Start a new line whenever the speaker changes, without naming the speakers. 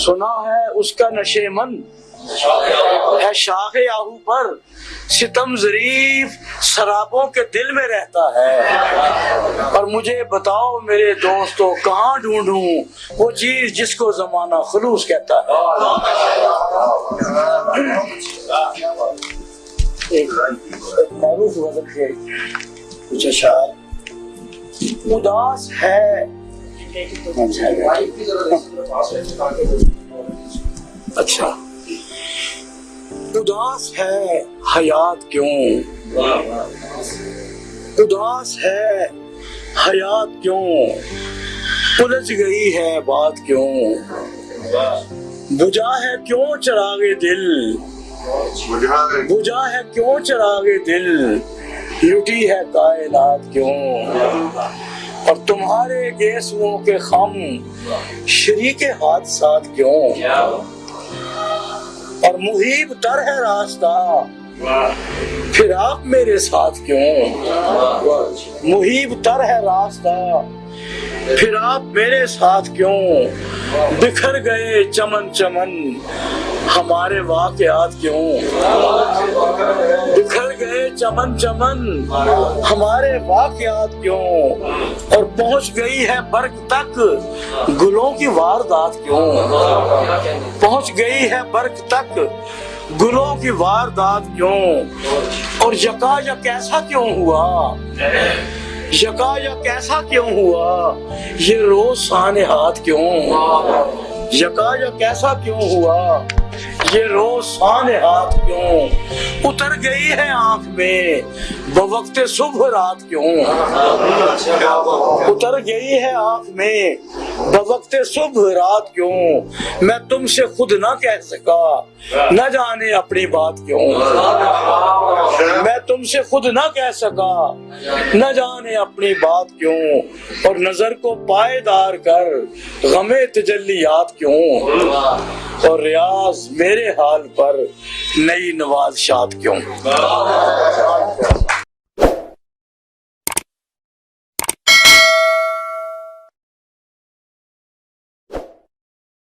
سنا ہے اس کا نشے من ہے شاخ آہو پر، ستم ظریف سرابوں کے دل میں رہتا ہے۔ اور مجھے بتاؤ میرے دوستو کہاں ڈھونڈوں وہ چیز جس کو زمانہ خلوص کہتا ہے۔ ایک معروف غزل کے کچھ اشعار۔ اداس ہے اچھا، اداس ہے حیات کیوں، اداس ہے حیات کیوں، الجھ گئی ہے بات کیوں، بجھا ہے کیوں چراغ دل، بجھا ہے کیوں چراغ دل، لٹی ہے کائنات کیوں، اور تمہارے گیسوؤں کے خم شریک حادثات کیوں، اور محیب تر ہے راستہ پھر آپ میرے ساتھ کیوں، محیب تر ہے راستہ پھر آپ میرے ساتھ کیوں، بکھر گئے چمن چمن ہمارے واقعات کیوں، بکھر گئے چمن چمن ہمارے واقعات کیوں، اور پہنچ گئی ہے برگ تک گلوں کی واردات کیوں، پہنچ گئی ہے برگ تک گلوں کی واردات کیوں، اور یکا یک ایسا کیوں ہوا، یکا یک ایسا کیوں ہوا یہ روز سانحات کیوں، یکا یک ایسا کیوں ہوا یہ روز سانحات کیوں، اتر گئی ہے آنکھ میں بوقت صبح رات کیوں، اتر گئی ہے آنکھ میں بوقت صبح رات کیوں، میں تم سے خود نہ کہہ سکا نہ جانے اپنی بات کیوں، میں تم سے خود نہ کہہ سکا نہ جانے اپنی بات کیوں، اور نظر کو پائیدار کر غم تجلیات کیوں، اور ریاض میرے حال پر نئی نوازشات کیوں۔